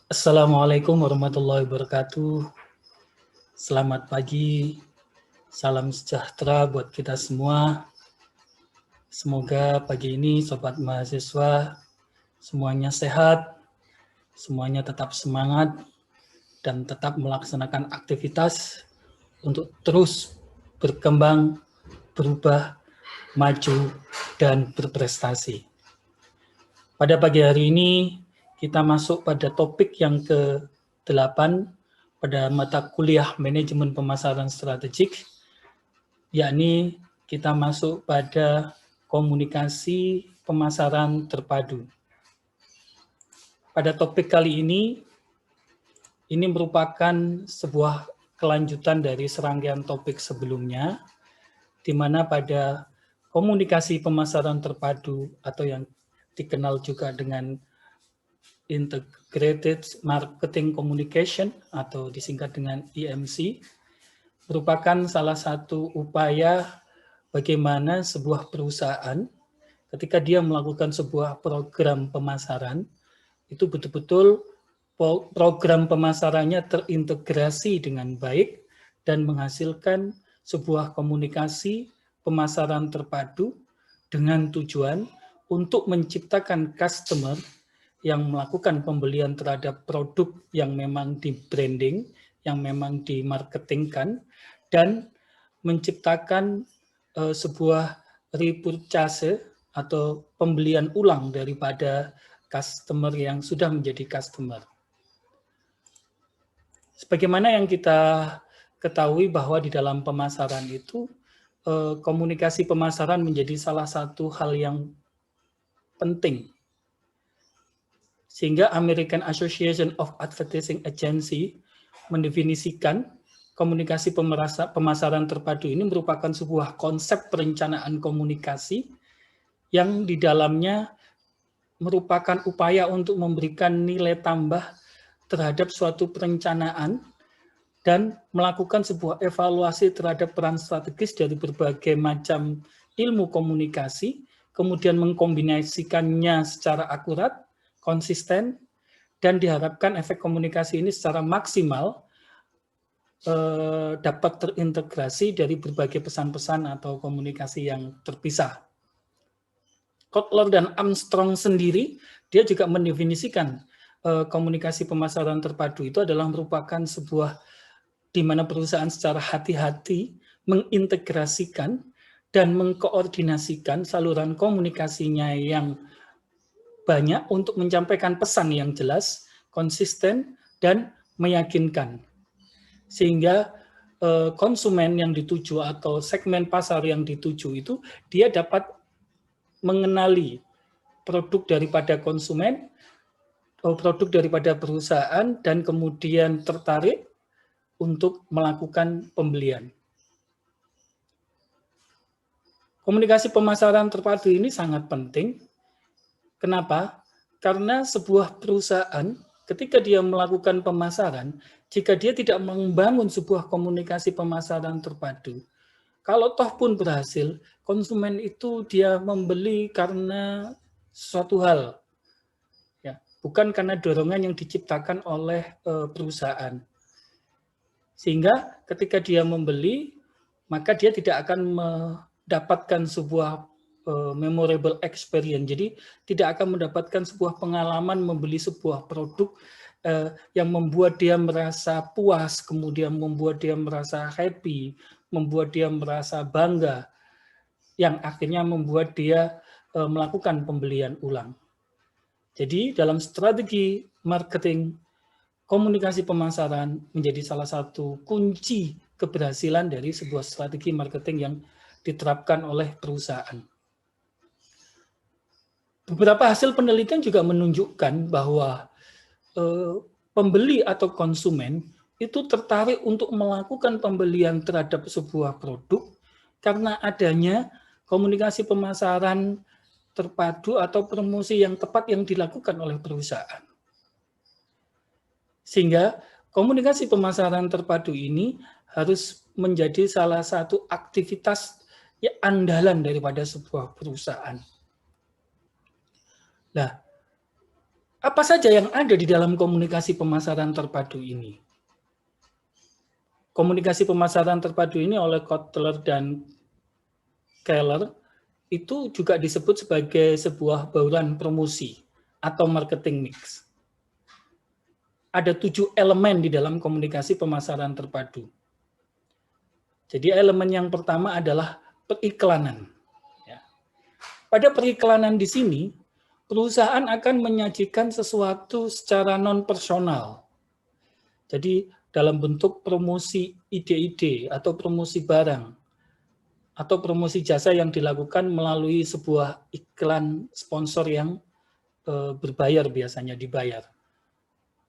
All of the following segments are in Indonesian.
Assalamualaikum warahmatullahi wabarakatuh. Selamat pagi, salam sejahtera buat kita semua. Semoga pagi ini sobat mahasiswa semuanya sehat, semuanya tetap semangat, dan tetap melaksanakan aktivitas untuk terus berkembang, berubah, maju, dan berprestasi. Pada pagi hari ini kita masuk pada topik yang ke-8 pada mata kuliah Manajemen Pemasaran Strategik, yakni kita masuk pada komunikasi pemasaran terpadu. Pada topik kali ini merupakan sebuah kelanjutan dari serangkaian topik sebelumnya, di mana pada komunikasi pemasaran terpadu atau yang dikenal juga dengan Integrated Marketing Communication atau disingkat dengan IMC, merupakan salah satu upaya bagaimana sebuah perusahaan ketika dia melakukan sebuah program pemasaran, itu betul-betul program pemasarannya terintegrasi dengan baik dan menghasilkan sebuah komunikasi pemasaran terpadu dengan tujuan untuk menciptakan customer yang melakukan pembelian terhadap produk yang memang di branding, yang memang dimarketingkan, dan menciptakan sebuah repurchase atau pembelian ulang daripada customer yang sudah menjadi customer. Sebagaimana yang kita ketahui bahwa di dalam pemasaran itu komunikasi pemasaran menjadi salah satu hal yang penting. Sehingga American Association of Advertising Agency mendefinisikan komunikasi pemasaran terpadu ini merupakan sebuah konsep perencanaan komunikasi yang di dalamnya merupakan upaya untuk memberikan nilai tambah terhadap suatu perencanaan dan melakukan sebuah evaluasi terhadap peran strategis dari berbagai macam ilmu komunikasi, kemudian mengkombinasikannya secara akurat, konsisten, dan diharapkan efek komunikasi ini secara maksimal dapat terintegrasi dari berbagai pesan-pesan atau komunikasi yang terpisah. Kotler dan Armstrong sendiri, dia juga mendefinisikan komunikasi pemasaran terpadu itu adalah merupakan sebuah di mana perusahaan secara hati-hati mengintegrasikan dan mengkoordinasikan saluran komunikasinya yang banyak untuk menyampaikan pesan yang jelas, konsisten, dan meyakinkan. Sehingga konsumen yang dituju atau segmen pasar yang dituju itu dia dapat mengenali produk daripada konsumen, produk daripada perusahaan, dan kemudian tertarik untuk melakukan pembelian. Komunikasi pemasaran terpadu ini sangat penting. Kenapa? Karena sebuah perusahaan ketika dia melakukan pemasaran, jika dia tidak membangun sebuah komunikasi pemasaran terpadu, kalau toh pun berhasil, konsumen itu dia membeli karena suatu hal, ya, bukan karena dorongan yang diciptakan oleh perusahaan. Sehingga ketika dia membeli, maka dia tidak akan mendapatkan sebuah memorable experience. Jadi tidak akan mendapatkan sebuah pengalaman membeli sebuah produk yang membuat dia merasa puas, kemudian membuat dia merasa happy, membuat dia merasa bangga, yang akhirnya membuat dia melakukan pembelian ulang. Jadi dalam strategi marketing, komunikasi pemasaran menjadi salah satu kunci keberhasilan dari sebuah strategi marketing yang diterapkan oleh perusahaan. Beberapa hasil penelitian juga menunjukkan bahwa pembeli atau konsumen itu tertarik untuk melakukan pembelian terhadap sebuah produk karena adanya komunikasi pemasaran terpadu atau promosi yang tepat yang dilakukan oleh perusahaan. Sehingga komunikasi pemasaran terpadu ini harus menjadi salah satu aktivitas andalan daripada sebuah perusahaan. Nah, Apa saja yang ada di dalam komunikasi pemasaran terpadu ini? Komunikasi pemasaran terpadu ini oleh Kotler dan Keller itu juga disebut sebagai sebuah bauran promosi atau marketing mix. Ada 7 elemen di dalam komunikasi pemasaran terpadu. Jadi elemen yang pertama adalah periklanan. Ya. Pada periklanan di sini, perusahaan akan menyajikan sesuatu secara non-personal. Jadi dalam bentuk promosi ide-ide atau promosi barang atau promosi jasa yang dilakukan melalui sebuah iklan sponsor yang berbayar, biasanya dibayar.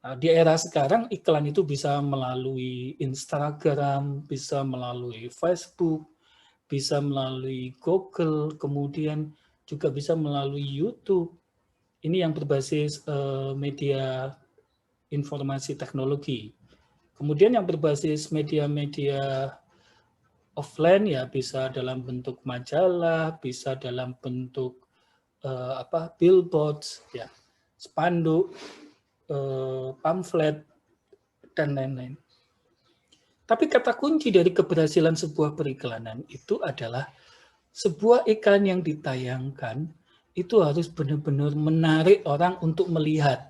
Nah, di era sekarang iklan itu bisa melalui Instagram, bisa melalui Facebook, bisa melalui Google, kemudian juga bisa melalui YouTube. Ini yang berbasis media informasi teknologi. Kemudian yang berbasis media-media offline ya bisa dalam bentuk majalah, bisa dalam bentuk billboards, ya, spanduk, pamflet, dan lain-lain. Tapi kata kunci dari keberhasilan sebuah periklanan itu adalah sebuah iklan yang ditayangkan itu harus benar-benar menarik orang untuk melihat.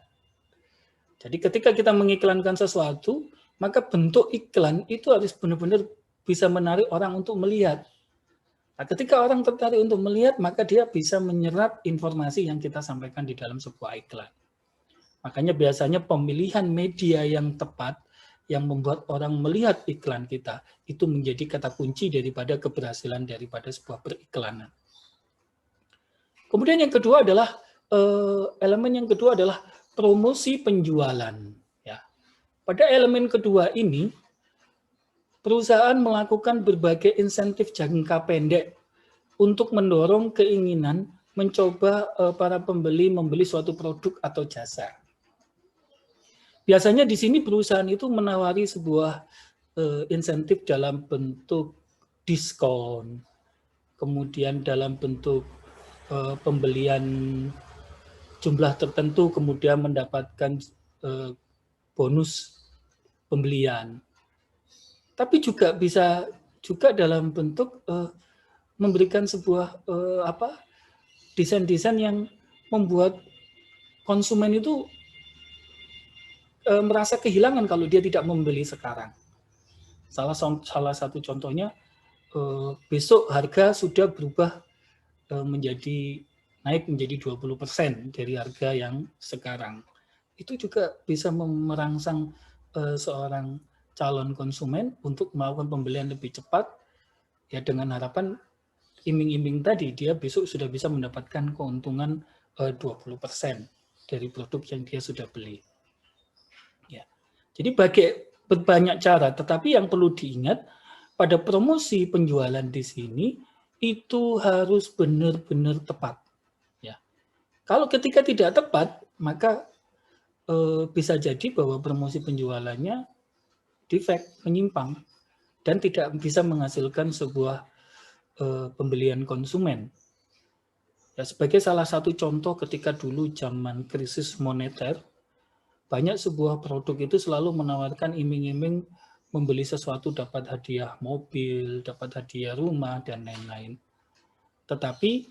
Jadi ketika kita mengiklankan sesuatu, maka bentuk iklan itu harus benar-benar bisa menarik orang untuk melihat. Nah, ketika orang tertarik untuk melihat, maka dia bisa menyerap informasi yang kita sampaikan di dalam sebuah iklan. Makanya biasanya pemilihan media yang tepat yang membuat orang melihat iklan kita itu menjadi kata kunci daripada keberhasilan daripada sebuah periklanan. Kemudian yang kedua adalah elemen yang kedua adalah promosi penjualan. Ya. Pada elemen kedua ini, perusahaan melakukan berbagai insentif jangka pendek untuk mendorong keinginan mencoba para pembeli membeli suatu produk atau jasa. Biasanya di sini perusahaan itu menawari sebuah insentif dalam bentuk diskon, kemudian dalam bentuk pembelian jumlah tertentu, kemudian mendapatkan bonus pembelian. Tapi juga bisa juga dalam bentuk memberikan sebuah desain-desain yang membuat konsumen itu merasa kehilangan kalau dia tidak membeli sekarang. Salah satu contohnya, besok harga sudah berubah naik menjadi 20% dari harga yang sekarang. Itu juga bisa merangsang seorang calon konsumen untuk melakukan pembelian lebih cepat, ya dengan harapan iming-iming tadi dia besok sudah bisa mendapatkan keuntungan 20% dari produk yang dia sudah beli. Ya. Jadi banyak cara, tetapi yang perlu diingat pada promosi penjualan di sini itu harus benar-benar tepat. Ya. Kalau ketika tidak tepat, maka bisa jadi bahwa promosi penjualannya defect, menyimpang, dan tidak bisa menghasilkan sebuah pembelian konsumen. Ya, sebagai salah satu contoh ketika dulu zaman krisis moneter, banyak sebuah produk itu selalu menawarkan iming-iming membeli sesuatu dapat hadiah mobil, dapat hadiah rumah, dan lain-lain. Tetapi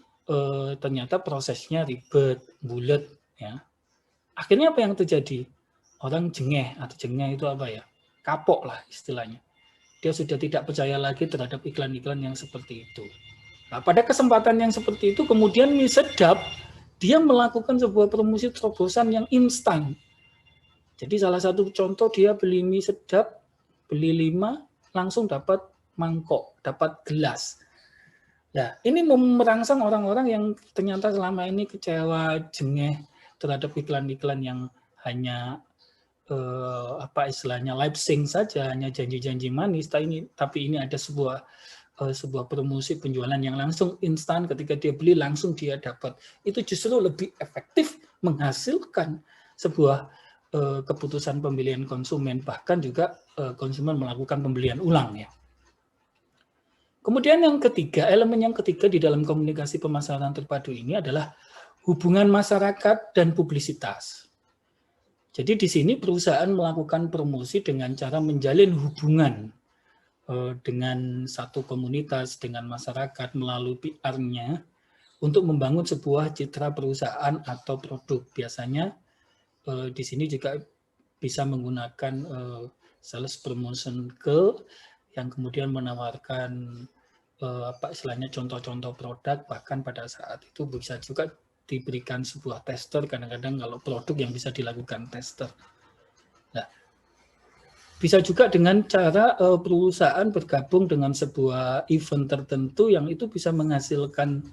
ternyata prosesnya ribet, bulat, ya. Akhirnya apa yang terjadi? Orang jengeh, atau jengeh itu apa ya? Kapok lah istilahnya. Dia sudah tidak percaya lagi terhadap iklan-iklan yang seperti itu. Nah, pada kesempatan yang seperti itu, kemudian mie sedap, dia melakukan sebuah promosi terobosan yang instan. Jadi salah satu contoh, dia beli mie sedap, beli 5, langsung dapat mangkok, dapat gelas. Nah, ini merangsang orang-orang yang ternyata selama ini kecewa, jengeh terhadap iklan-iklan yang hanya istilahnya lip sync saja, hanya janji-janji manis. Tapi ini ada sebuah promosi penjualan yang langsung instan, ketika dia beli langsung dia dapat. Itu justru lebih efektif menghasilkan sebuah keputusan pembelian konsumen, bahkan juga konsumen melakukan pembelian ulang, ya. Kemudian elemen yang ketiga di dalam komunikasi pemasaran terpadu ini adalah hubungan masyarakat dan publisitas. Jadi di sini perusahaan melakukan promosi dengan cara menjalin hubungan dengan satu komunitas, dengan masyarakat melalui PR-nya untuk membangun sebuah citra perusahaan atau produk. Biasanya di sini juga bisa menggunakan sales promotion girl yang kemudian menawarkan apa istilahnya contoh-contoh produk, bahkan pada saat itu bisa juga diberikan sebuah tester, kadang-kadang kalau produk yang bisa dilakukan tester. Nah, bisa juga dengan cara perusahaan bergabung dengan sebuah event tertentu yang itu bisa menghasilkan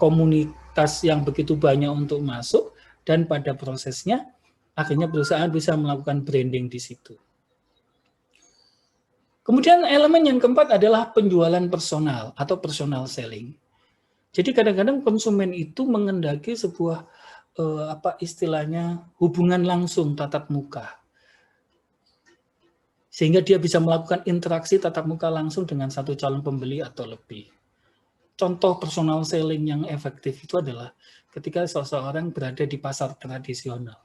komunitas yang begitu banyak untuk masuk, dan pada prosesnya akhirnya perusahaan bisa melakukan branding di situ. Kemudian elemen yang keempat adalah penjualan personal atau personal selling. Jadi kadang-kadang konsumen itu mengendaki sebuah apa istilahnya hubungan langsung tatap muka, sehingga dia bisa melakukan interaksi tatap muka langsung dengan satu calon pembeli atau lebih. Contoh personal selling yang efektif itu adalah ketika seseorang berada di pasar tradisional.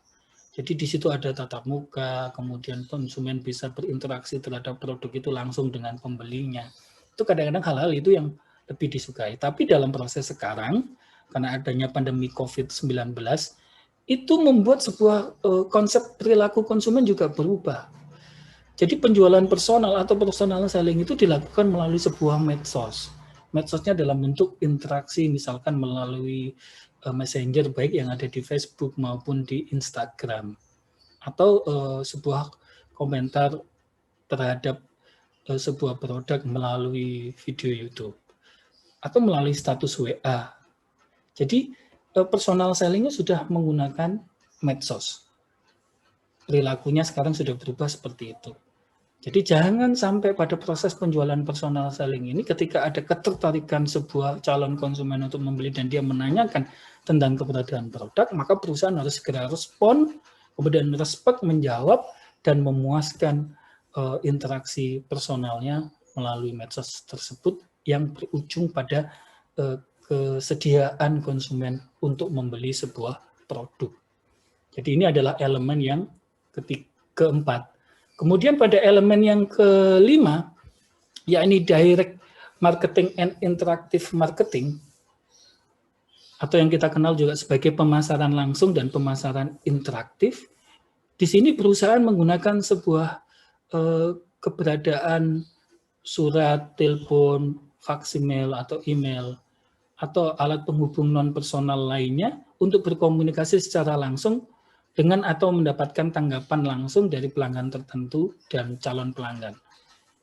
Jadi di situ ada tatap muka, kemudian konsumen bisa berinteraksi terhadap produk itu langsung dengan pembelinya. Itu kadang-kadang hal-hal itu yang lebih disukai. Tapi dalam proses sekarang, karena adanya pandemi COVID-19, itu membuat sebuah konsep perilaku konsumen juga berubah. Jadi penjualan personal atau personal selling itu dilakukan melalui sebuah medsos. Medsosnya dalam bentuk interaksi, misalkan melalui messenger baik yang ada di Facebook maupun di Instagram, atau sebuah komentar terhadap sebuah produk melalui video YouTube, atau melalui status WA. Jadi personal sellingnya sudah menggunakan medsos. Perilakunya sekarang sudah berubah seperti itu. Jadi jangan sampai pada proses penjualan personal selling ini ketika ada ketertarikan sebuah calon konsumen untuk membeli dan dia menanyakan tentang keberadaan produk, maka perusahaan harus segera respon, kemudian respect menjawab dan memuaskan interaksi personalnya melalui medsos tersebut yang berujung pada kesediaan konsumen untuk membeli sebuah produk. Jadi ini adalah elemen yang keempat. Kemudian pada elemen yang kelima, yakni direct marketing and interactive marketing, atau yang kita kenal juga sebagai pemasaran langsung dan pemasaran interaktif. Di sini perusahaan menggunakan sebuah keberadaan surat, telepon, faksimil atau email, atau alat penghubung non-personal lainnya untuk berkomunikasi secara langsung dengan atau mendapatkan tanggapan langsung dari pelanggan tertentu dan calon pelanggan.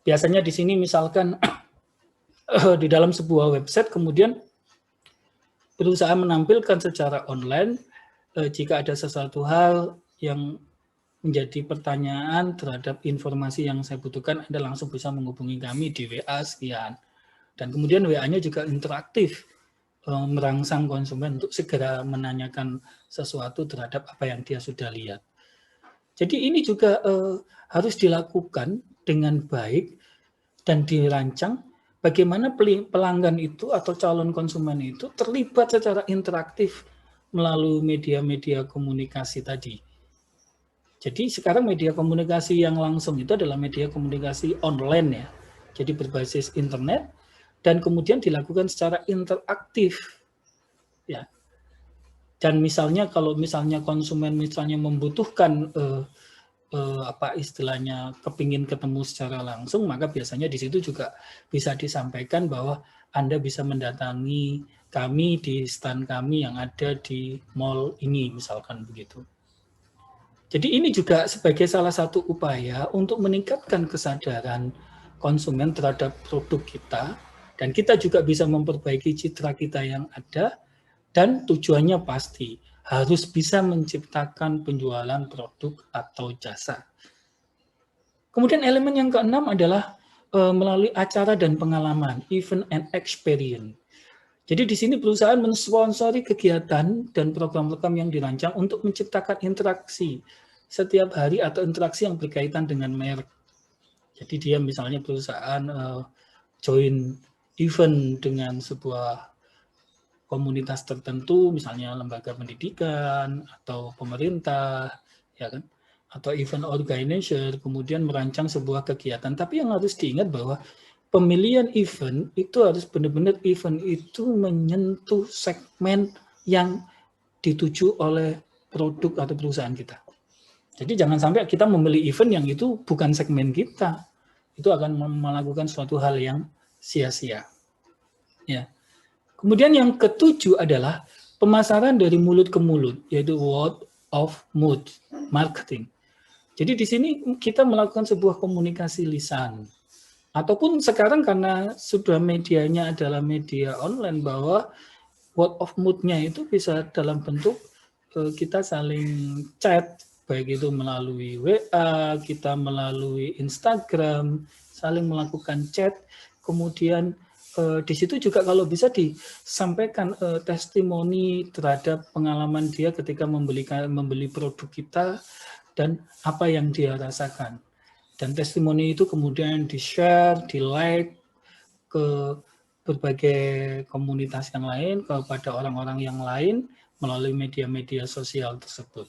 Biasanya di sini misalkan di dalam sebuah website kemudian perusahaan menampilkan secara online jika ada sesuatu hal yang menjadi pertanyaan terhadap informasi yang saya butuhkan, Anda langsung bisa menghubungi kami di WA sekian. Dan kemudian WA-nya juga interaktif, merangsang konsumen untuk segera menanyakan sesuatu terhadap apa yang dia sudah lihat. Jadi ini juga harus dilakukan dengan baik dan dirancang bagaimana pelanggan itu atau calon konsumen itu terlibat secara interaktif melalui media-media komunikasi tadi. Jadi sekarang media komunikasi yang langsung itu adalah media komunikasi online ya. Jadi berbasis internet dan kemudian dilakukan secara interaktif ya. Dan misalnya kalau misalnya konsumen misalnya membutuhkan apa istilahnya kepingin ketemu secara langsung, maka biasanya di situ juga bisa disampaikan bahwa Anda bisa mendatangi kami di stand kami yang ada di mall ini, misalkan begitu. Jadi ini juga sebagai salah satu upaya untuk meningkatkan kesadaran konsumen terhadap produk kita, dan kita juga bisa memperbaiki citra kita yang ada, dan tujuannya pasti harus bisa menciptakan penjualan produk atau jasa. Kemudian elemen yang keenam adalah melalui acara dan pengalaman, event and experience. Jadi di sini perusahaan mensponsori kegiatan dan program-program yang dirancang untuk menciptakan interaksi setiap hari atau interaksi yang berkaitan dengan merek. Jadi dia misalnya perusahaan join event dengan sebuah komunitas tertentu, misalnya lembaga pendidikan atau pemerintah, ya kan? Atau event organizer, kemudian merancang sebuah kegiatan. Tapi yang harus diingat bahwa pemilihan event itu harus benar-benar event itu menyentuh segmen yang dituju oleh produk atau perusahaan kita. Jadi jangan sampai kita memilih event yang itu bukan segmen kita. Itu akan melakukan suatu hal yang sia-sia. Ya. Kemudian yang ketujuh adalah pemasaran dari mulut ke mulut, yaitu word of mouth marketing. Jadi di sini kita melakukan sebuah komunikasi lisan. Ataupun sekarang karena sudah medianya adalah media online, bahwa word of mouth-nya itu bisa dalam bentuk kita saling chat, baik itu melalui WA, kita melalui Instagram, saling melakukan chat, kemudian di situ juga kalau bisa disampaikan testimoni terhadap pengalaman dia ketika membeli produk kita dan apa yang dia rasakan. Dan testimoni itu kemudian di-share, di-like ke berbagai komunitas yang lain, kepada orang-orang yang lain melalui media-media sosial tersebut.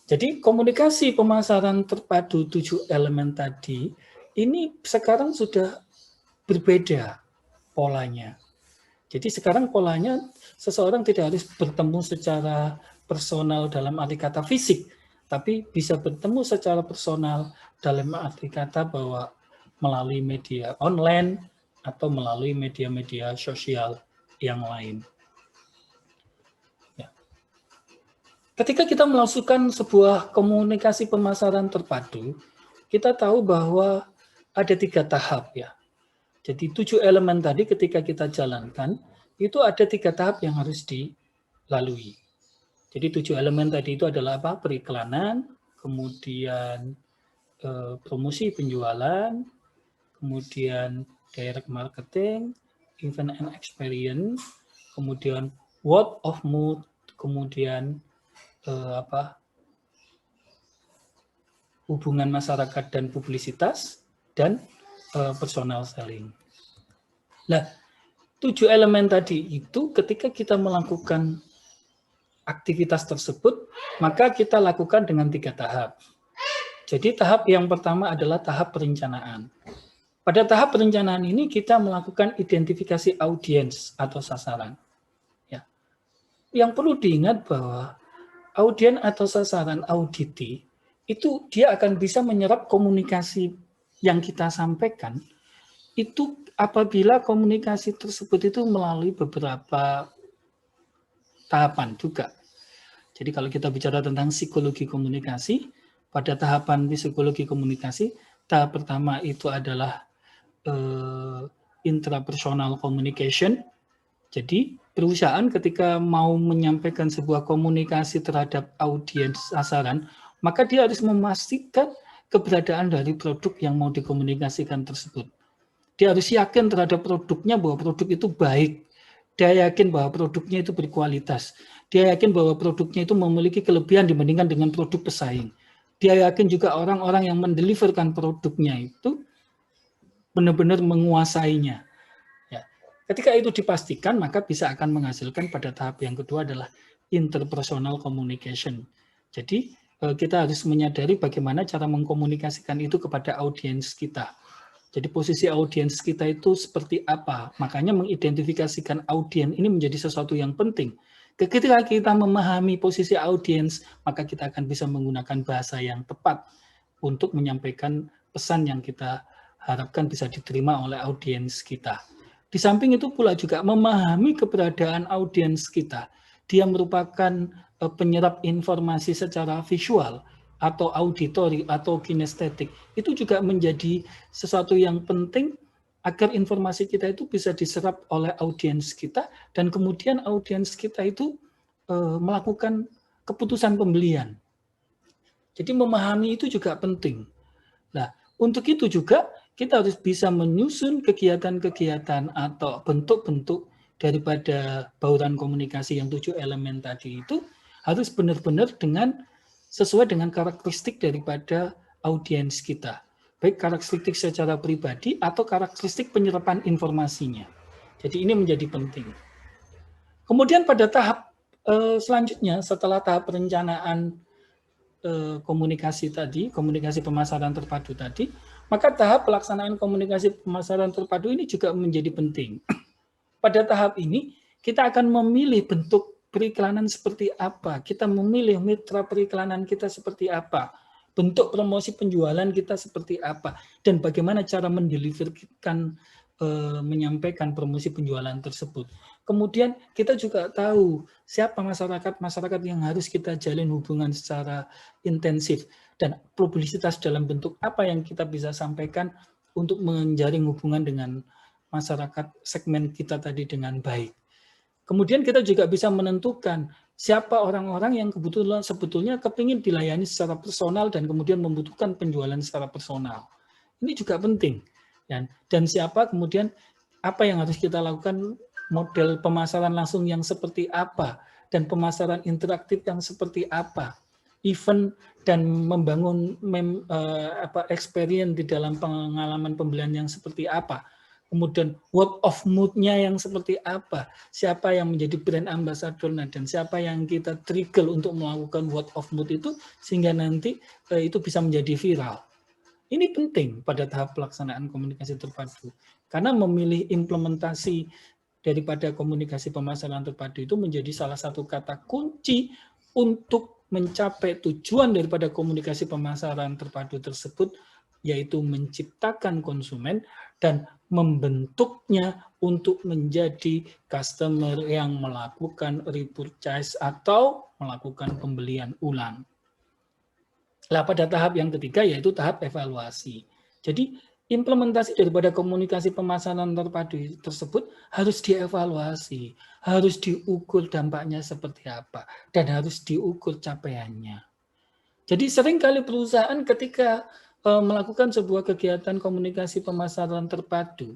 Jadi komunikasi pemasaran terpadu 7 elemen tadi, ini sekarang sudah berbeda polanya. Jadi sekarang polanya seseorang tidak harus bertemu secara personal dalam arti kata fisik, tapi bisa bertemu secara personal dalam arti kata bahwa melalui media online atau melalui media-media sosial yang lain. Ya. Ketika kita melakukan sebuah komunikasi pemasaran terpadu, kita tahu bahwa ada 3 tahap ya. Jadi 7 elemen tadi ketika kita jalankan, itu ada 3 tahap yang harus dilalui. Jadi 7 elemen tadi itu adalah apa? Periklanan, kemudian promosi penjualan, kemudian direct marketing, event and experience, kemudian word of mouth, kemudian hubungan masyarakat dan publisitas, dan personal selling. Nah, 7 elemen tadi itu ketika kita melakukan aktivitas tersebut, maka kita lakukan dengan 3 tahap. Jadi tahap yang pertama adalah tahap perencanaan. Pada tahap perencanaan ini kita melakukan identifikasi audiens atau sasaran. Ya. Yang perlu diingat bahwa audien atau sasaran auditi itu dia akan bisa menyerap komunikasi yang kita sampaikan itu apabila komunikasi tersebut itu melalui beberapa tahapan juga. Jadi kalau kita bicara tentang psikologi komunikasi, pada tahapan psikologi komunikasi, tahap pertama itu adalah intrapersonal communication. Jadi perusahaan ketika mau menyampaikan sebuah komunikasi terhadap audiens sasaran, maka dia harus memastikan keberadaan dari produk yang mau dikomunikasikan tersebut. Dia harus yakin terhadap produknya bahwa produk itu baik. Dia yakin bahwa produknya itu berkualitas. Dia yakin bahwa produknya itu memiliki kelebihan dibandingkan dengan produk pesaing. Dia yakin juga orang-orang yang mendeliverkan produknya itu benar-benar menguasainya. Ya. Ketika itu dipastikan, maka bisa akan menghasilkan pada tahap yang kedua adalah interpersonal communication. Jadi kita harus menyadari bagaimana cara mengkomunikasikan itu kepada audiens kita. Jadi posisi audiens kita itu seperti apa. Makanya mengidentifikasikan audiens ini menjadi sesuatu yang penting. Ketika kita memahami posisi audiens, maka kita akan bisa menggunakan bahasa yang tepat untuk menyampaikan pesan yang kita harapkan bisa diterima oleh audiens kita. Di samping itu pula juga memahami keberadaan audiens kita. Dia merupakan penyerap informasi secara visual, atau auditori, atau kinestetik, itu juga menjadi sesuatu yang penting agar informasi kita itu bisa diserap oleh audiens kita, dan kemudian audiens kita itu melakukan keputusan pembelian. Jadi memahami itu juga penting. Nah, untuk itu juga kita harus bisa menyusun kegiatan-kegiatan atau bentuk-bentuk daripada bauran komunikasi yang 7 elemen tadi itu harus benar-benar sesuai dengan karakteristik daripada audiens kita. Baik karakteristik secara pribadi atau karakteristik penyerapan informasinya. Jadi ini menjadi penting. Kemudian pada tahap selanjutnya setelah tahap perencanaan komunikasi tadi, komunikasi pemasaran terpadu tadi, maka tahap pelaksanaan komunikasi pemasaran terpadu ini juga menjadi penting. Pada tahap ini, kita akan memilih bentuk periklanan seperti apa, kita memilih mitra periklanan kita seperti apa, bentuk promosi penjualan kita seperti apa, dan bagaimana cara mendeliverkan, menyampaikan promosi penjualan tersebut. Kemudian kita juga tahu siapa masyarakat yang harus kita jalin hubungan secara intensif, dan publisitas dalam bentuk apa yang kita bisa sampaikan untuk menjaring hubungan dengan masyarakat segmen kita tadi dengan baik. Kemudian kita juga bisa menentukan siapa orang-orang yang kebetulan sebetulnya kepingin dilayani secara personal dan kemudian membutuhkan penjualan secara personal. Ini juga penting. Dan siapa kemudian apa yang harus kita lakukan, model pemasaran langsung yang seperti apa, dan pemasaran interaktif yang seperti apa, event dan membangun experience di dalam pengalaman pembelian yang seperti apa, kemudian word of mood-nya yang seperti apa, siapa yang menjadi brand ambassador, dan siapa yang kita trigger untuk melakukan word of mood itu sehingga nanti itu bisa menjadi viral. Ini penting pada tahap pelaksanaan komunikasi terpadu, karena memilih implementasi daripada komunikasi pemasaran terpadu itu menjadi salah satu kata kunci untuk mencapai tujuan daripada komunikasi pemasaran terpadu tersebut, yaitu menciptakan konsumen dan membentuknya untuk menjadi customer yang melakukan repurchase atau melakukan pembelian ulang. Nah, pada tahap yang ketiga yaitu tahap evaluasi. Jadi implementasi daripada komunikasi pemasaran terpadu tersebut harus dievaluasi, harus diukur dampaknya seperti apa, dan harus diukur capaiannya. Jadi seringkali perusahaan ketika melakukan sebuah kegiatan komunikasi pemasaran terpadu,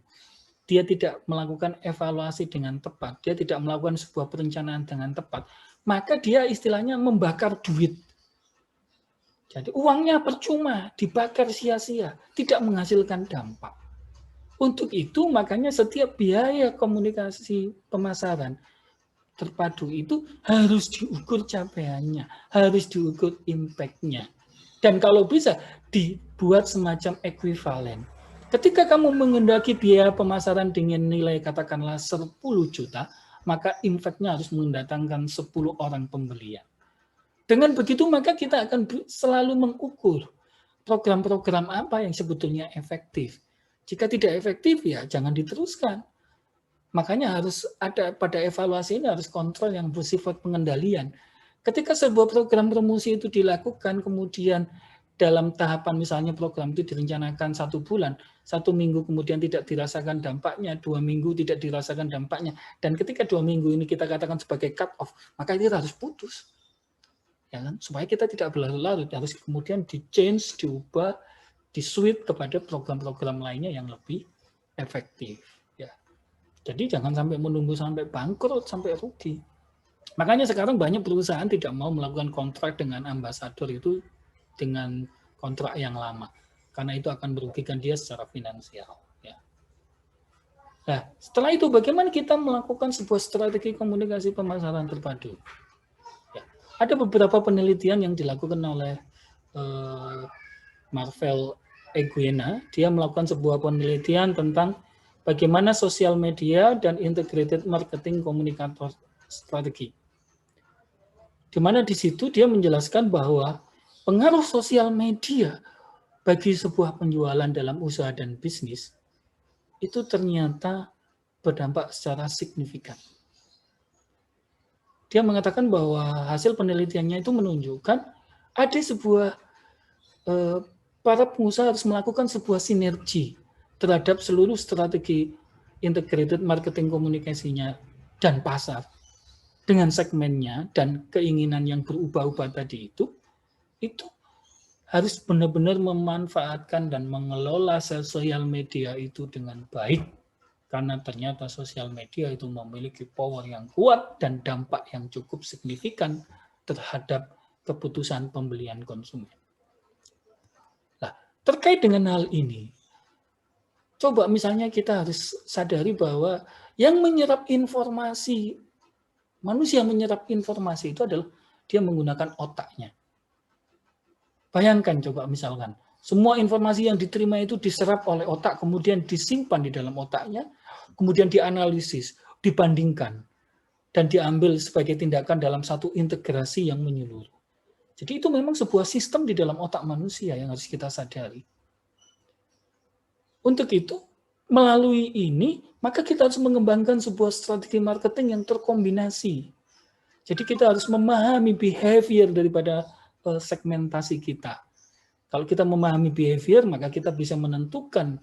dia tidak melakukan evaluasi dengan tepat, dia tidak melakukan sebuah perencanaan dengan tepat, maka dia istilahnya membakar duit. Jadi uangnya percuma, dibakar sia-sia, tidak menghasilkan dampak. Untuk itu makanya setiap biaya komunikasi pemasaran terpadu itu harus diukur capaiannya, harus diukur impact-nya. Dan kalau bisa dibuat semacam ekuivalen. Ketika kamu mengendaki biaya pemasaran dengan nilai katakanlah 10 juta, maka impact-nya harus mendatangkan 10 orang pembelian. Dengan begitu maka kita akan selalu mengukur program-program apa yang sebetulnya efektif. Jika tidak efektif ya jangan diteruskan. Makanya harus ada pada evaluasi ini harus kontrol yang bersifat pengendalian. Ketika sebuah program promosi itu dilakukan kemudian dalam tahapan misalnya program itu direncanakan 1 bulan, 1 minggu kemudian tidak dirasakan dampaknya, 2 minggu tidak dirasakan dampaknya, dan ketika 2 minggu ini kita katakan sebagai cut off, maka itu harus putus. Ya kan? Supaya kita tidak berlarut-larut, harus kemudian di-change, diubah, di-switch kepada program-program lainnya yang lebih efektif. Ya. Jadi jangan sampai menunggu sampai bangkrut, sampai rugi. Makanya sekarang banyak perusahaan tidak mau melakukan kontrak dengan ambasador itu dengan kontrak yang lama. Karena itu akan merugikan dia secara finansial. Ya. Nah, setelah itu bagaimana kita melakukan sebuah strategi komunikasi pemasaran terpadu? Ada beberapa penelitian yang dilakukan oleh Marvel Eguena. Dia melakukan sebuah penelitian tentang bagaimana sosial media dan integrated marketing komunikator strategi. Di mana di situ dia menjelaskan bahwa pengaruh sosial media bagi sebuah penjualan dalam usaha dan bisnis itu ternyata berdampak secara signifikan. Dia mengatakan bahwa hasil penelitiannya itu menunjukkan ada sebuah para pengusaha harus melakukan sebuah sinergi terhadap seluruh strategi integrated marketing komunikasinya dan pasar dengan segmennya dan keinginan yang berubah-ubah tadi itu harus benar-benar memanfaatkan dan mengelola sosial media itu dengan baik. Karena ternyata sosial media itu memiliki power yang kuat dan dampak yang cukup signifikan terhadap keputusan pembelian konsumen. Nah, terkait dengan hal ini, coba misalnya kita harus sadari bahwa yang menyerap informasi, manusia menyerap informasi itu adalah dia menggunakan otaknya. Bayangkan coba misalkan, semua informasi yang diterima itu diserap oleh otak, kemudian disimpan di dalam otaknya, kemudian dianalisis, dibandingkan, dan diambil sebagai tindakan dalam satu integrasi yang menyeluruh. Jadi itu memang sebuah sistem di dalam otak manusia yang harus kita sadari. Untuk itu, melalui ini, maka kita harus mengembangkan sebuah strategi marketing yang terkombinasi. Jadi kita harus memahami behavior daripada segmentasi kita. Kalau kita memahami behavior, maka kita bisa menentukan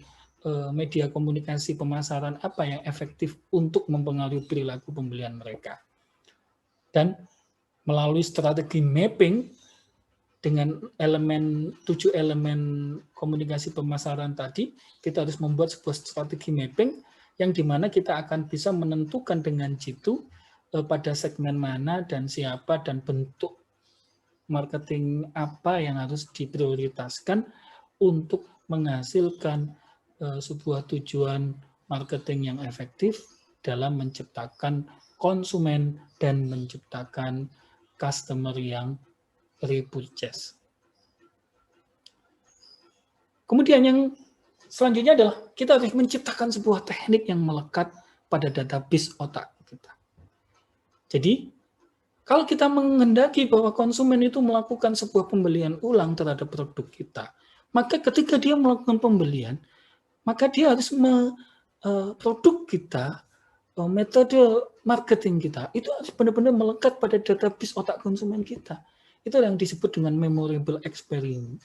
media komunikasi pemasaran apa yang efektif untuk mempengaruhi perilaku pembelian mereka. Dan melalui strategi mapping dengan 7 elemen komunikasi pemasaran tadi, kita harus membuat sebuah strategi mapping yang dimana kita akan bisa menentukan dengan jitu pada segmen mana dan siapa dan bentuk marketing apa yang harus diprioritaskan untuk menghasilkan sebuah tujuan marketing yang efektif dalam menciptakan konsumen dan menciptakan customer yang repurchase. Kemudian yang selanjutnya adalah kita harus menciptakan sebuah teknik yang melekat pada database otak kita. Jadi, kalau kita menghendaki bahwa konsumen itu melakukan sebuah pembelian ulang terhadap produk kita, maka ketika dia melakukan pembelian, maka dia harus produk kita, metode marketing kita, itu harus benar-benar melekat pada database otak konsumen kita. Itu yang disebut dengan memorable experience.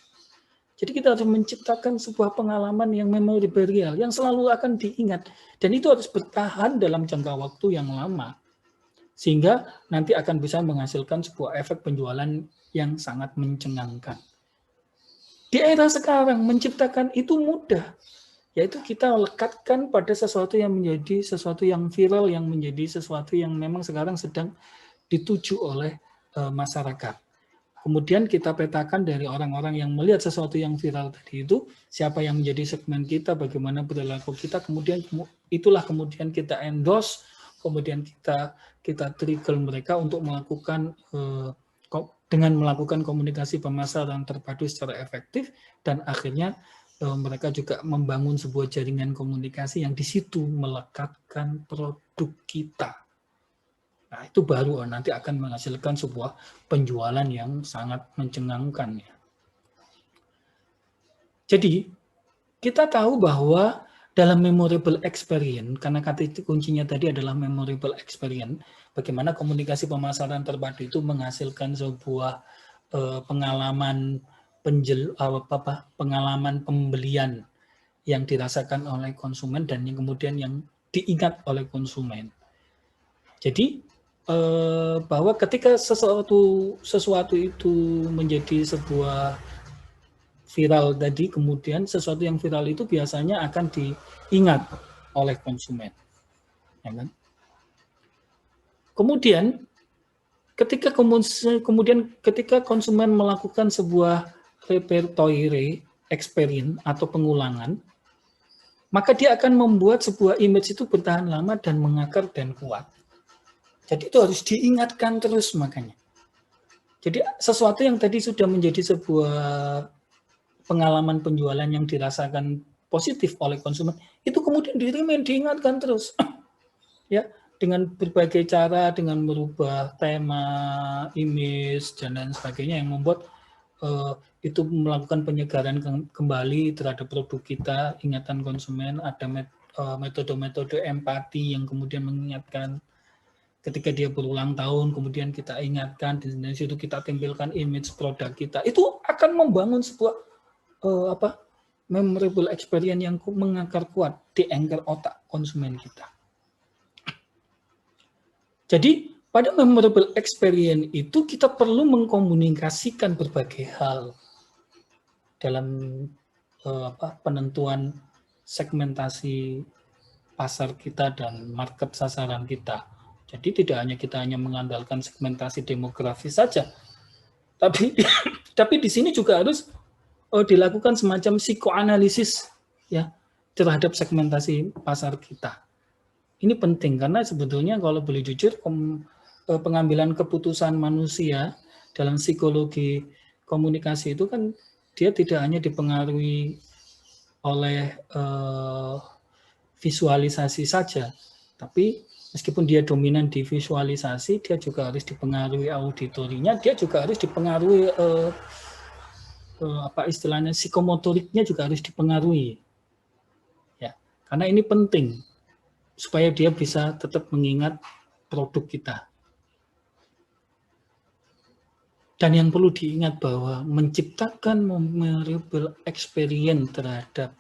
Jadi kita harus menciptakan sebuah pengalaman yang memorable real, yang selalu akan diingat. Dan itu harus bertahan dalam jangka waktu yang lama. Sehingga nanti akan bisa menghasilkan sebuah efek penjualan yang sangat mencengangkan. Di era sekarang, menciptakan itu mudah. Yaitu kita lekatkan pada sesuatu yang menjadi sesuatu yang viral, yang menjadi sesuatu yang memang sekarang sedang dituju oleh masyarakat. Kemudian kita petakan dari orang-orang yang melihat sesuatu yang viral tadi itu, siapa yang menjadi segmen kita, bagaimana perilaku kita, kemudian itulah kemudian kita endorse, kemudian kita trigger mereka untuk melakukan dengan melakukan komunikasi pemasaran terpadu secara efektif, dan akhirnya mereka juga membangun sebuah jaringan komunikasi yang di situ melekatkan produk kita. Nah, itu baru nanti akan menghasilkan sebuah penjualan yang sangat mencengangkan. Jadi, kita tahu bahwa dalam memorable experience, karena kata kuncinya tadi adalah memorable experience, bagaimana komunikasi pemasaran terpadu itu menghasilkan sebuah pengalaman pengalaman pembelian yang dirasakan oleh konsumen dan yang kemudian yang diingat oleh konsumen. Jadi, bahwa ketika sesuatu itu menjadi sebuah viral tadi, kemudian sesuatu yang viral itu biasanya akan diingat oleh konsumen. Ya kan? Kemudian ketika konsumen melakukan sebuah repertoire experience atau pengulangan, maka dia akan membuat sebuah image itu bertahan lama dan mengakar dan kuat. Jadi itu harus diingatkan terus makanya. Jadi sesuatu yang tadi sudah menjadi sebuah pengalaman penjualan yang dirasakan positif oleh konsumen, itu kemudian diingatkan terus. Ya, dengan berbagai cara, dengan merubah tema, image, dan lain sebagainya yang membuat itu melakukan penyegaran kembali terhadap produk kita, ingatan konsumen, ada metode-metode empati yang kemudian mengingatkan. Ketika dia berulang tahun, kemudian kita ingatkan, di situ kita tampilkan image produk kita, itu akan membangun sebuah memorable experience yang mengakar kuat di anchor otak konsumen kita. Jadi pada memorable experience itu kita perlu mengkomunikasikan berbagai hal dalam penentuan segmentasi pasar kita dan market sasaran kita. Jadi tidak hanya kita mengandalkan segmentasi demografis saja, tapi di sini juga harus dilakukan semacam psikoanalisis ya terhadap segmentasi pasar kita. Ini penting karena sebetulnya kalau boleh jujur pengambilan keputusan manusia dalam psikologi komunikasi itu kan dia tidak hanya dipengaruhi oleh visualisasi saja, tapi meskipun dia dominan di visualisasi, dia juga harus dipengaruhi auditorinya, dia juga harus dipengaruhi apa istilahnya psikomotoriknya juga harus dipengaruhi, ya, karena ini penting supaya dia bisa tetap mengingat produk kita. Dan yang perlu diingat bahwa menciptakan memorable experience terhadap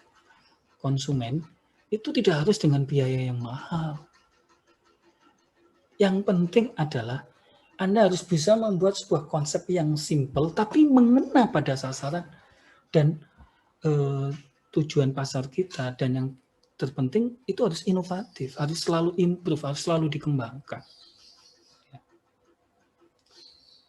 konsumen itu tidak harus dengan biaya yang mahal. Yang penting adalah Anda harus bisa membuat sebuah konsep yang simple tapi mengena pada sasaran dan tujuan pasar kita, dan yang terpenting itu harus inovatif, harus selalu improve, harus selalu dikembangkan.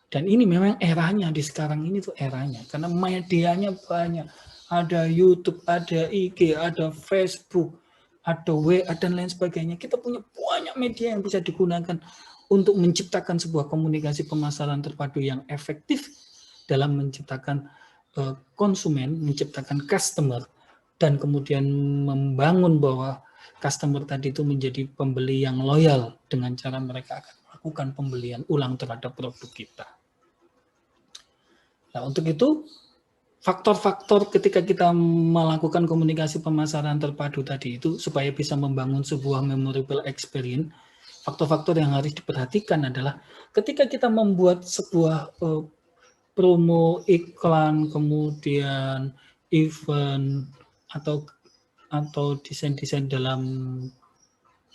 Dan ini memang eranya di sekarang ini tuh eranya, karena medianya banyak. Ada YouTube, ada IG, ada Facebook, ada WA, dan lain sebagainya. Kita punya banyak media yang bisa digunakan untuk menciptakan sebuah komunikasi pemasaran terpadu yang efektif dalam menciptakan konsumen, menciptakan customer, dan kemudian membangun bahwa customer tadi itu menjadi pembeli yang loyal dengan cara mereka akan melakukan pembelian ulang terhadap produk kita. Nah, untuk itu, faktor-faktor ketika kita melakukan komunikasi pemasaran terpadu tadi itu, supaya bisa membangun sebuah memorable experience, faktor-faktor yang harus diperhatikan adalah ketika kita membuat sebuah promo, iklan, kemudian event, atau desain-desain dalam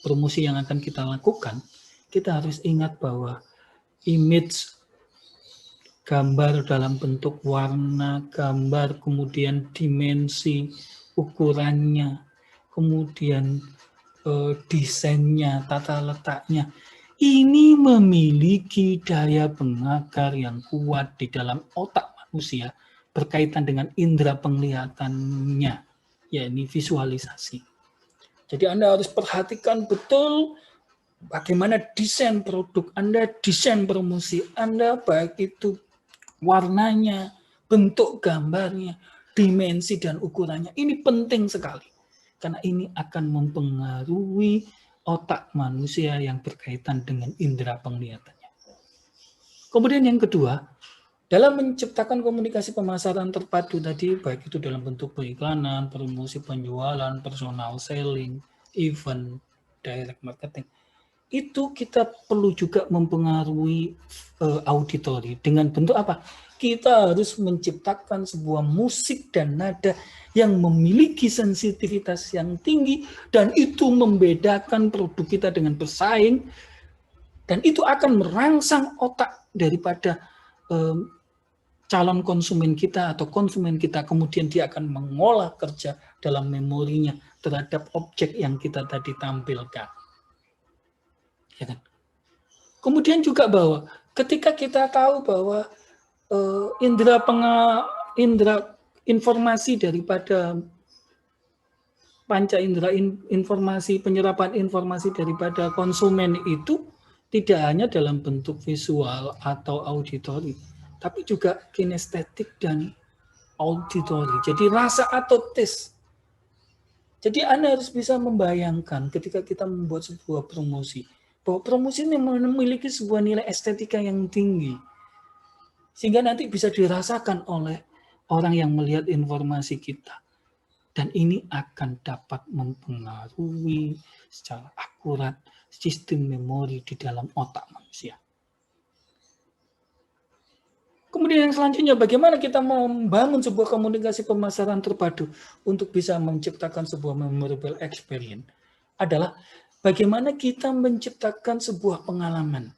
promosi yang akan kita lakukan, kita harus ingat bahwa image, gambar dalam bentuk warna, gambar, kemudian dimensi, ukurannya, kemudian desainnya, tata letaknya, ini memiliki daya pengakar yang kuat di dalam otak manusia berkaitan dengan indera penglihatannya, yakni visualisasi. Jadi Anda harus perhatikan betul bagaimana desain produk Anda, desain promosi Anda, baik itu warnanya, bentuk gambarnya, dimensi dan ukurannya. Ini penting sekali, karena ini akan mempengaruhi otak manusia yang berkaitan dengan indera penglihatannya. Kemudian yang kedua, dalam menciptakan komunikasi pemasaran terpadu tadi, baik itu dalam bentuk periklanan, promosi penjualan, personal selling, event, direct marketing, itu kita perlu juga mempengaruhi auditori dengan bentuk apa? Kita harus menciptakan sebuah musik dan nada yang memiliki sensitivitas yang tinggi, dan itu membedakan produk kita dengan pesaing, dan itu akan merangsang otak daripada calon konsumen kita atau konsumen kita, kemudian dia akan mengolah kerja dalam memorinya terhadap objek yang kita tadi tampilkan. Ya kan? Kemudian juga bahwa ketika kita tahu bahwa indera informasi daripada panca indera informasi, penyerapan informasi daripada konsumen itu tidak hanya dalam bentuk visual atau auditori, tapi juga kinestetik dan auditori. Jadi rasa atau taste. Jadi Anda harus bisa membayangkan ketika kita membuat sebuah promosi, bahwa promosi ini memiliki sebuah nilai estetika yang tinggi, sehingga nanti bisa dirasakan oleh orang yang melihat informasi kita. Dan ini akan dapat mempengaruhi secara akurat sistem memori di dalam otak manusia. Kemudian yang selanjutnya, bagaimana kita membangun sebuah komunikasi pemasaran terpadu untuk bisa menciptakan sebuah memorable experience adalah bagaimana kita menciptakan sebuah pengalaman.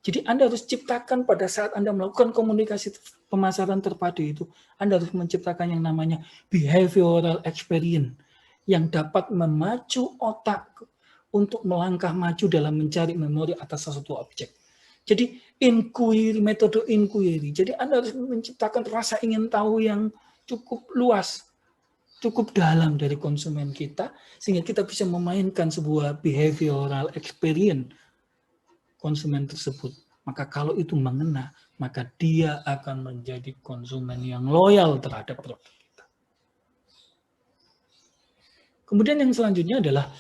Jadi Anda harus ciptakan pada saat Anda melakukan komunikasi pemasaran terpadu itu, Anda harus menciptakan yang namanya behavioral experience yang dapat memacu otak untuk melangkah maju dalam mencari memori atas sesuatu objek. Jadi inquiry, metode inquiry. Jadi Anda harus menciptakan rasa ingin tahu yang cukup luas, cukup dalam dari konsumen kita, sehingga kita bisa memainkan sebuah behavioral experience konsumen tersebut. Maka kalau itu mengena, maka dia akan menjadi konsumen yang loyal terhadap produk kita. Kemudian yang selanjutnya adalah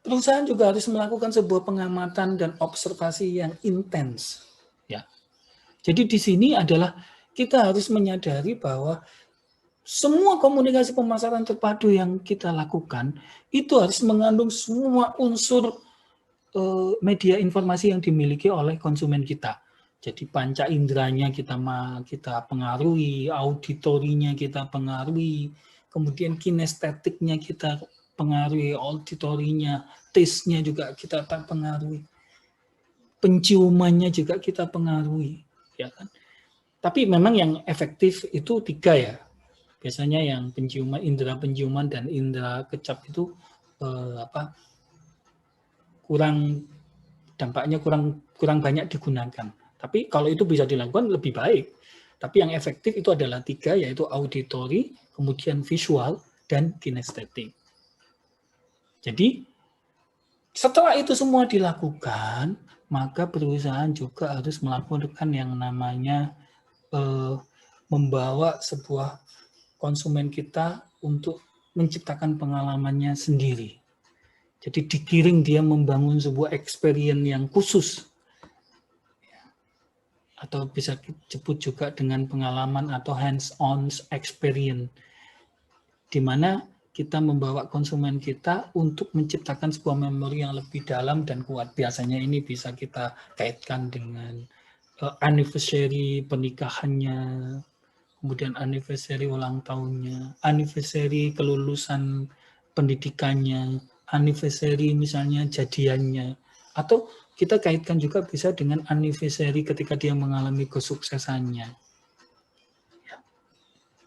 perusahaan juga harus melakukan sebuah pengamatan dan observasi yang intens. Ya. Jadi di sini adalah kita harus menyadari bahwa semua komunikasi pemasaran terpadu yang kita lakukan itu harus mengandung semua unsur media informasi yang dimiliki oleh konsumen kita. Jadi panca inderanya kita pengaruhi, auditorinya kita pengaruhi, kemudian kinestetiknya kita pengaruhi, auditorinya, taste-nya juga kita pengaruhi, penciumannya juga kita pengaruhi, ya kan? Tapi memang yang efektif itu 3 ya. Biasanya yang penciuman, indera penciuman dan indera kecap itu dampaknya kurang banyak digunakan. Tapi kalau itu bisa dilakukan lebih baik. Tapi yang efektif itu adalah 3, yaitu auditory, kemudian visual, dan kinestetik. Jadi setelah itu semua dilakukan, maka perusahaan juga harus melakukan yang namanya membawa sebuah konsumen kita untuk menciptakan pengalamannya sendiri. Jadi digiring dia membangun sebuah experience yang khusus. Atau bisa disebut juga dengan pengalaman atau hands-on experience. Di mana kita membawa konsumen kita untuk menciptakan sebuah memori yang lebih dalam dan kuat. Biasanya ini bisa kita kaitkan dengan anniversary pernikahannya, kemudian anniversary ulang tahunnya, anniversary kelulusan pendidikannya, anniversary misalnya jadiannya, atau kita kaitkan juga bisa dengan anniversary ketika dia mengalami kesuksesannya.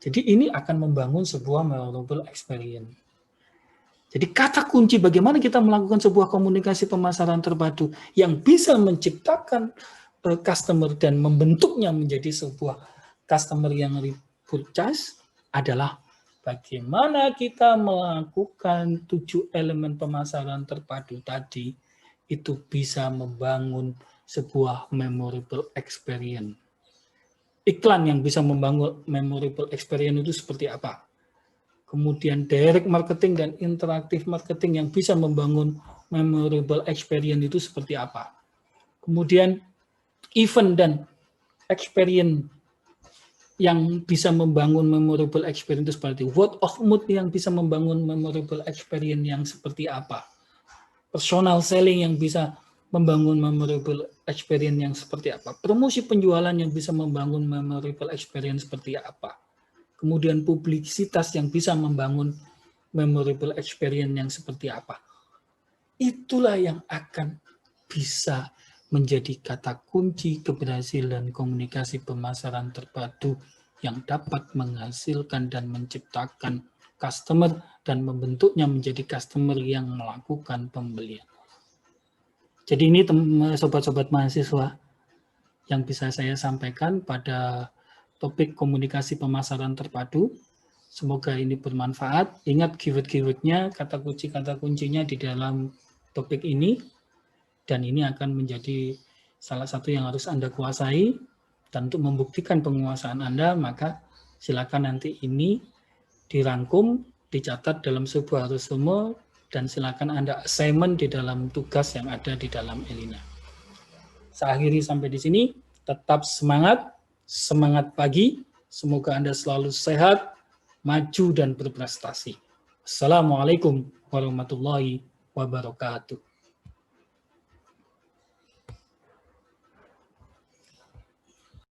Jadi ini akan membangun sebuah memorable experience. Jadi kata kunci bagaimana kita melakukan sebuah komunikasi pemasaran terpadu yang bisa menciptakan customer dan membentuknya menjadi sebuah customer yang repurchase adalah bagaimana kita melakukan 7 elemen pemasaran terpadu tadi itu bisa membangun sebuah memorable experience. Iklan yang bisa membangun memorable experience itu seperti apa? Kemudian direct marketing dan interaktif marketing yang bisa membangun memorable experience itu seperti apa? Kemudian event dan experience yang bisa membangun memorable experience itu seperti word of mouth yang bisa membangun memorable experience yang seperti apa? Personal selling yang bisa membangun memorable experience yang seperti apa? Promosi penjualan yang bisa membangun memorable experience seperti apa? Kemudian publisitas yang bisa membangun memorable experience yang seperti apa. Itulah yang akan bisa menjadi kata kunci keberhasilan komunikasi pemasaran terpadu yang dapat menghasilkan dan menciptakan customer dan membentuknya menjadi customer yang melakukan pembelian. Jadi ini sobat-sobat mahasiswa yang bisa saya sampaikan pada topik komunikasi pemasaran terpadu. Semoga ini bermanfaat. Ingat keyword-keywordnya, kata kuncinya di dalam topik ini. Dan ini akan menjadi salah satu yang harus Anda kuasai. Dan untuk membuktikan penguasaan Anda, maka silakan nanti ini dirangkum, dicatat dalam sebuah resume, dan silakan Anda assignment di dalam tugas yang ada di dalam Elina. Saya akhiri sampai di sini. Tetap semangat pagi, semoga Anda selalu sehat, maju dan berprestasi. Assalamualaikum warahmatullahi wabarakatuh.